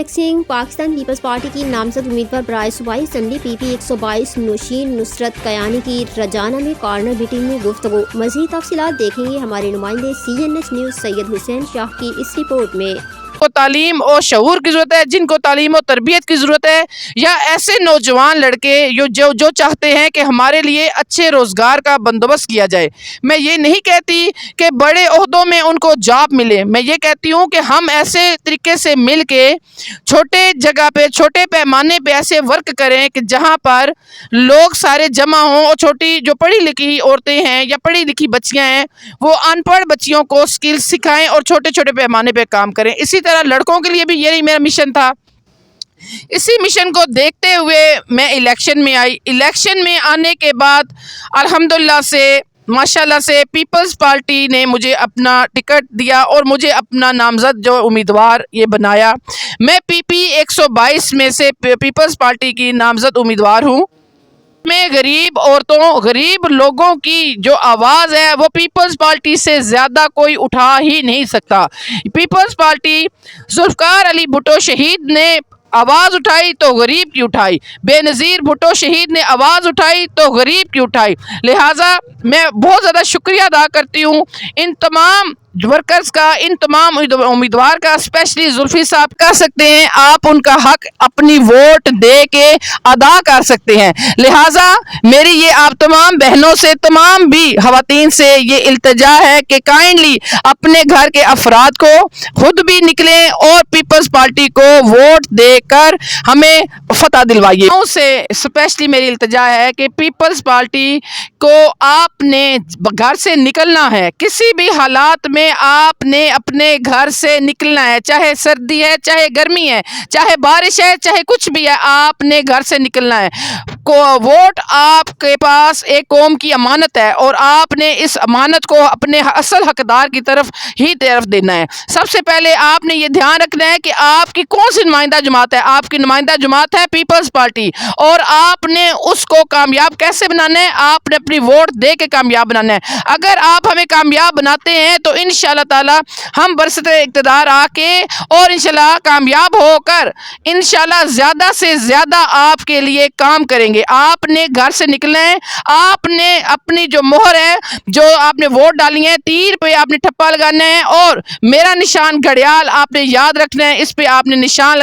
Sheikh Singh Pakistan peoples party की नामजद उम्मीदवार बराए सूबाई असम्बली PP 122 नौशीन नुसरत कयानी की रजाना में कॉर्नर मीटिंग में गुफ्तगू। मज़ीद तफसीलात देखेंगे हमारे नुमाइंदे CNH न्यूज़ सैयद हुसैन शाह की इस रिपोर्ट में। को तालीम और शऊर की ज़रूरत है, जिनको तालीम और तरबियत की ज़रूरत है, या ऐसे नौजवान लड़के जो चाहते हैं कि हमारे लिए अच्छे रोज़गार का बंदोबस्त किया जाए। मैं ये नहीं कहती कि बड़े ओहदों में उनको जॉब मिले, मैं ये कहती हूँ कि हम ऐसे तरीके से मिल के छोटे जगह पे छोटे पैमाने पे ऐसे वर्क करें कि जहाँ पर लोग सारे जमा हों और छोटी जो पढ़ी लिखी औरतें हैं या पढ़ी लिखी बच्चियाँ हैं वो अनपढ़ बच्चियों को स्किल्स सिखाएं और छोटे छोटे पैमाने पे काम करें। इसी तरह लड़कों के लिए भी यही मेरा मिशन था। इसी मिशन को देखते हुए मैं इलेक्शन में आई। इलेक्शन में आने के बाद अल्हम्दुलिल्लाह से माशाल्लाह से पीपल्स पार्टी ने मुझे अपना टिकट दिया और मुझे अपना नामजद जो उम्मीदवार ये बनाया। मैं PP 122 में से पीपल्स पार्टी की नामजद उम्मीदवार हूँ। में गरीब औरतों, गरीब लोगों की जो आवाज़ है वो पीपल्स पार्टी से ज़्यादा कोई उठा ही नहीं सकता। पीपल्स पार्टी जुल्फ़िकार अली भुट्टो शहीद ने आवाज़ उठाई तो गरीब की उठाई, बेनज़ीर भुट्टो शहीद ने आवाज़ उठाई तो गरीब की उठाई। लिहाजा मैं बहुत ज़्यादा शुक्रिया अदा करती हूँ इन तमाम वर्कर्स का, इन तमाम उम्मीदवार का, स्पेशली जुल्फी साहब। कह सकते हैं आप उनका हक अपनी वोट दे के अदा कर सकते हैं। लिहाजा मेरी ये आप तमाम बहनों से, तमाम भी ख़वातीन से ये इल्तिजा है कि काइंडली अपने घर के अफराद को खुद भी निकलें और पीपल्स पार्टी को वोट देकर हमें फतह दिलवाइए। से स्पेशली मेरी इल्तिजा है कि पीपल्स पार्टी को आपने घर से निकलना है, किसी भी हालात में आपने अपने घर से निकलना है, चाहे सर्दी है, चाहे गर्मी है, चाहे बारिश है, चाहे कुछ भी है, आपने घर से निकलना है। वोट आपके पास एक कौम की अमानत है और आपने इस अमानत को अपने असल हकदार की तरफ देना है। सबसे पहले आपने ये ध्यान रखना है कि आपकी कौन सी नुमाइंदा जमात है। आपकी नुमाइंदा जमात है पीपल्स पार्टी और आपने उसको कामयाब कैसे बनाना है, आपने अपनी वोट दे के कामयाब बनाना है। अगर आप हमें कामयाब बनाते हैं तो इंशाल्लाह ताला हम बरसते इक़्तिदार आके और इंशाल्लाह कामयाब होकर इंशाल्लाह ज़्यादा से ज़्यादा आपके लिए काम करेंगे। आपने घर से निकलना है, आपने अपनी जो मोहर है, जो आपने वोट डाली है, तीर पे आपने ठप्पा लगाना है और मेरा निशान घड़ियाल आपने याद रखना है, इस पे आपने निशान